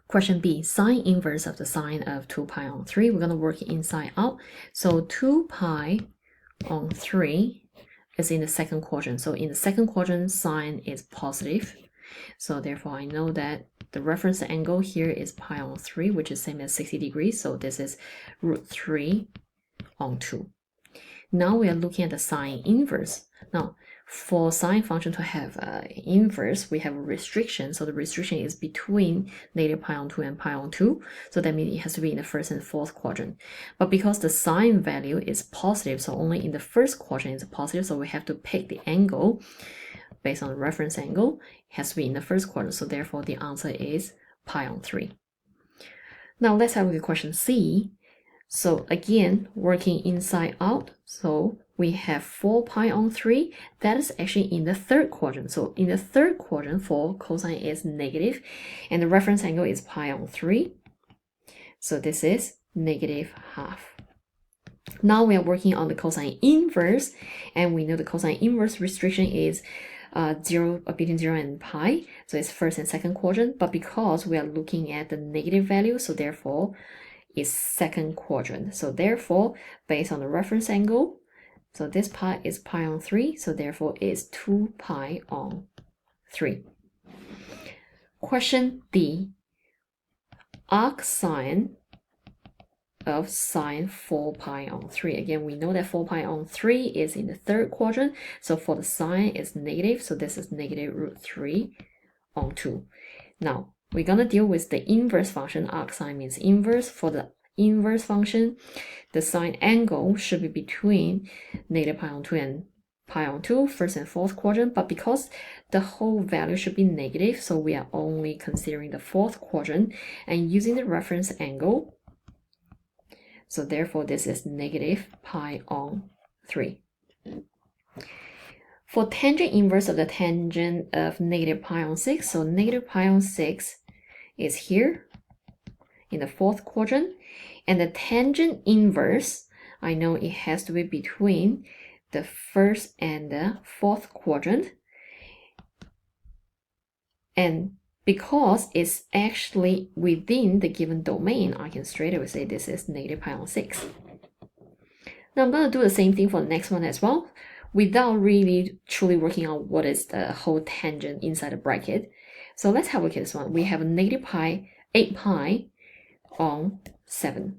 Question B, sine inverse of the sine of 2 pi on 3. We're going to work inside out. So 2 pi on 3 is in the second quadrant. So in the second quadrant, sine is positive. So therefore, I know that the reference angle here is pi on 3, which is same as 60 degrees. So this is root 3 on 2. Now we are looking at the sine inverse. Now, for sine function to have inverse, we have a restriction. So the restriction is between negative pi on 2 and pi on 2. So that means it has to be in the first and fourth quadrant. But because the sine value is positive, so only in the first quadrant is positive, so we have to pick the angle based on the reference angle. It has to be in the first quadrant. So therefore, the answer is pi on 3. Now let's have a look at question C. So again, working inside out, so we have 4 pi on 3. That is actually in the third quadrant. So in the third quadrant, for cosine is negative, and the reference angle is pi on 3. So this is negative half. Now we are working on the cosine inverse, and we know the cosine inverse restriction is between 0 and pi. So it's first and second quadrant, but because we are looking at the negative value, so therefore is second quadrant. So therefore, based on the reference angle, so this part is pi on 3, so therefore is 2 pi on 3. Question D, arcsine of sine 4 pi on 3. Again, we know that 4 pi on 3 is in the third quadrant, so for the sine is negative, so this is negative root 3 on 2. Now, we're going to deal with the inverse function. Arcsine means inverse. For the inverse function, the sine angle should be between negative pi on 2 and pi on 2, first and fourth quadrant. But because the whole value should be negative, so we are only considering the fourth quadrant and using the reference angle. So therefore, this is negative pi on 3. For tangent inverse of the tangent of negative pi on 6, so negative pi on 6 is here in the fourth quadrant, and the tangent inverse, I know it has to be between the first and the fourth quadrant, and because it's actually within the given domain, I can straight away say this is negative pi on 6. Now I'm going to do the same thing for the next one as well, without really truly working out what is the whole tangent inside the bracket. So let's have a look at this one. We have negative pi, 8 pi on 7.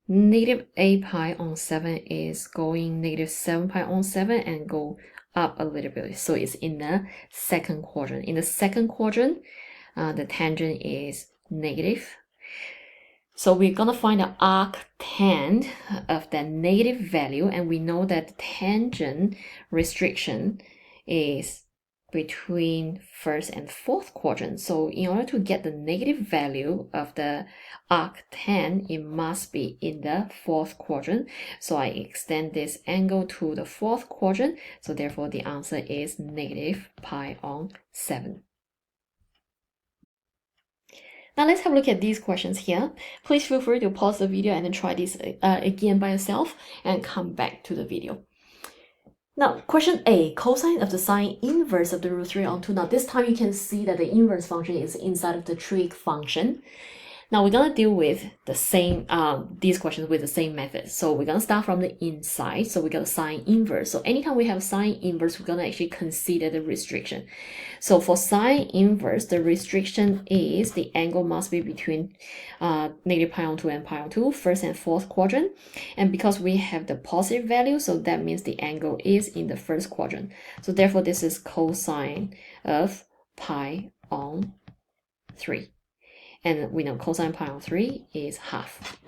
Negative 8 pi on 7 is going negative 7 pi on 7 and go up a little bit. So it's in the second quadrant. In the second quadrant, the tangent is negative. So we're going to find the arctan of that negative value, and we know that the tangent restriction is between first and fourth quadrant. So in order to get the negative value of the arctan, it must be in the fourth quadrant. So I extend this angle to the fourth quadrant. So therefore the answer is negative pi on 7. Now let's have a look at these questions here. Please feel free to pause the video and then try this again by yourself and come back to the video. Now, question A, cosine of the sine inverse of the root 3 on 2. Now, this time you can see that the inverse function is inside of the trig function. Now, we're going to deal with the same, these questions with the same method. So we're going to start from the inside. So we got a sine inverse. So anytime we have sine inverse, we're going to actually consider the restriction. So for sine inverse, the restriction is the angle must be between negative pi on 2 and pi on 2, first and fourth quadrant. And because we have the positive value, so that means the angle is in the first quadrant. So therefore, this is cosine of pi on 3. And we know cosine pi on 3 is half.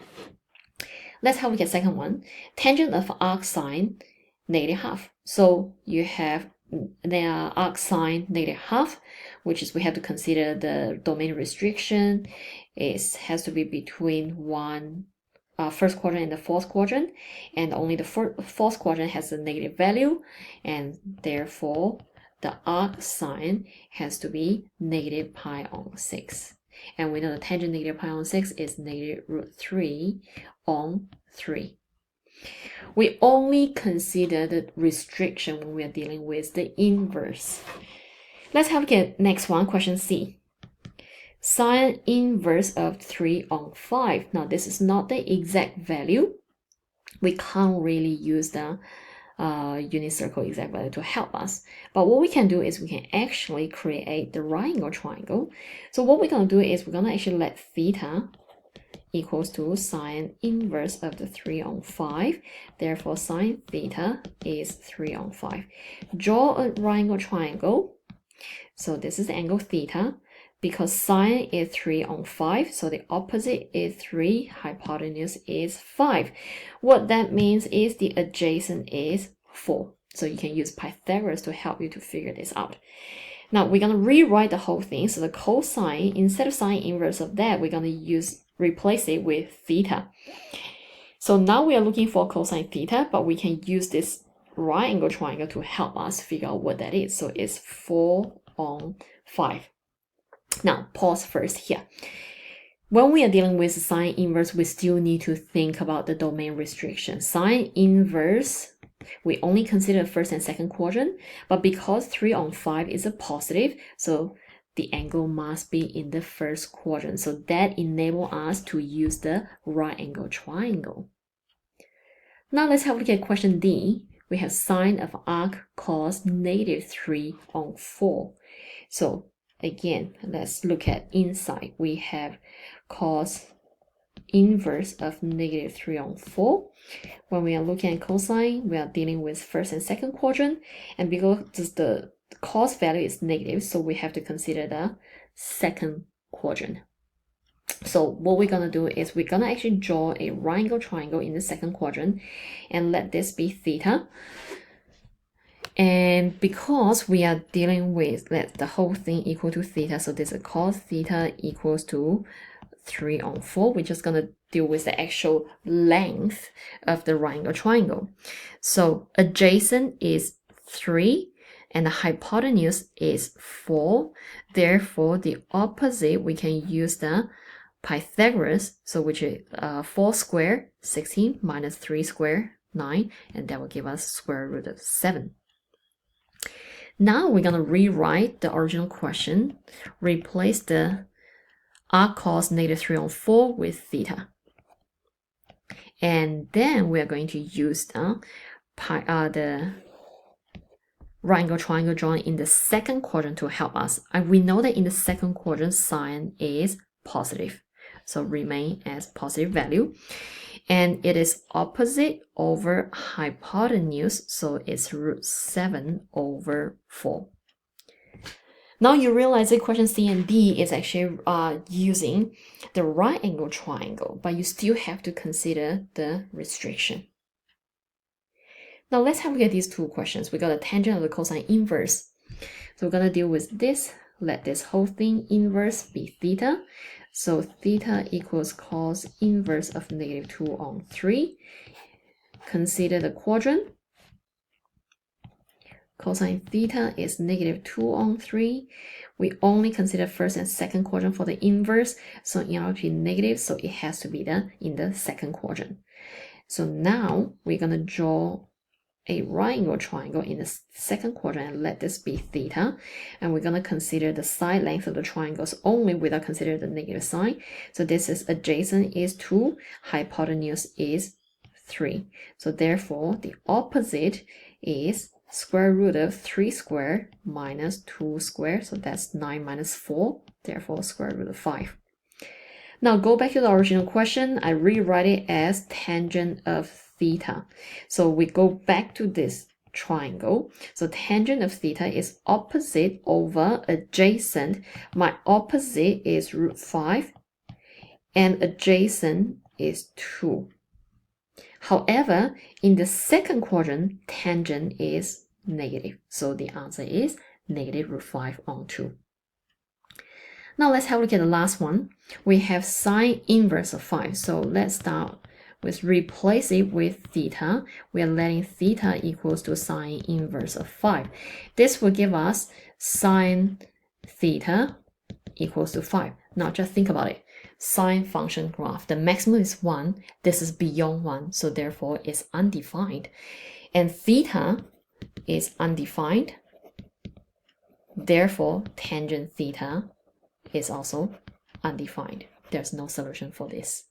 Let's have a look at second one. Tangent of arcsine, negative half. So you have the arcsine negative half, which is we have to consider the domain restriction. It has to be between first quadrant and the fourth quadrant, and only the fourth quadrant has a negative value, and therefore the arcsine has to be negative pi on 6. And we know the tangent negative pi on 6 is negative root 3 on 3. We only consider the restriction when we are dealing with the inverse. Let's have a look at next one, question C. sine inverse of 3 on 5. Now, this is not the exact value. We can't really use the unit circle exact value to help us. But what we can do is we can actually create the right angle triangle. So what we're going to do is we're going to actually let theta equals to sine inverse of the 3 on 5. Therefore, sine theta is 3 on 5. Draw a right angle triangle. So this is the angle theta. Because sine is 3 on 5, so the opposite is 3, hypotenuse is 5. What that means is the adjacent is 4. So you can use Pythagoras to help you to figure this out. Now we're going to rewrite the whole thing. So the cosine, instead of sine inverse of that, we're going to replace it with theta. So now we are looking for cosine theta, but we can use this right angle triangle to help us figure out what that is. So it's 4 on 5. Now, pause first here. When we are dealing with sine inverse, we still need to think about the domain restriction. Sine inverse, we only consider first and second quadrant, but because 3 on 5 is a positive, so the angle must be in the first quadrant. So that enables us to use the right angle triangle. Now let's have a look at question D. We have sine of arc cos negative 3 on 4. So again, let's look at inside. We have cos inverse of negative 3 on 4. When we are looking at cosine, we are dealing with first and second quadrant. And because the cos value is negative, so we have to consider the second quadrant. So what we're going to do is we're going to actually draw a right angle triangle in the second quadrant and let this be theta. And because we are dealing with the whole thing equal to theta, so this is cos theta equals to 3 on 4. We're just going to deal with the actual length of the right angle triangle. So adjacent is 3 and the hypotenuse is 4. Therefore, the opposite, we can use the Pythagoras, so which is 4 squared, 16, minus 3 squared, 9, and that will give us square root of 7. Now we're going to rewrite the original question, replace the arc cos negative 3 on 4 with theta. And then we are going to use the right angle triangle drawn in the second quadrant to help us. And we know that in the second quadrant, sine is positive. So remain as positive value. And it is opposite over hypotenuse, so it's root 7 over 4. Now you realize that question C and D is actually using the right angle triangle, but you still have to consider the restriction. Now let's have a look at these two questions. We got a tangent of the cosine inverse. So we're going to deal with this. Let this whole thing inverse be theta. So theta equals cos inverse of negative 2 on 3. Consider the quadrant. Cosine theta is negative 2 on 3. We only consider first and second quadrant for the inverse. So in order to be negative, so it has to be in the second quadrant. So now we're going to draw a right angle triangle in the second quadrant and let this be theta. And we're going to consider the side length of the triangles only without considering the negative sign. So this is adjacent is 2, hypotenuse is 3. So therefore, the opposite is square root of 3 squared minus 2 squared. So that's 9 minus 4, therefore square root of 5. Now go back to the original question. I rewrite it as tangent of theta. So we go back to this triangle. So tangent of theta is opposite over adjacent. My opposite is root 5 and adjacent is 2. However, in the second quadrant, tangent is negative. So the answer is negative root 5 on 2. Now let's have a look at the last one. We have sine inverse of 5. So let's start with replace it with theta. We are letting theta equals to sine inverse of 5. This will give us sine theta equals to 5. Now just think about it. Sine function graph, the maximum is 1. This is beyond 1, so therefore it's undefined. And theta is undefined. Therefore, tangent theta is also undefined. There's no solution for this.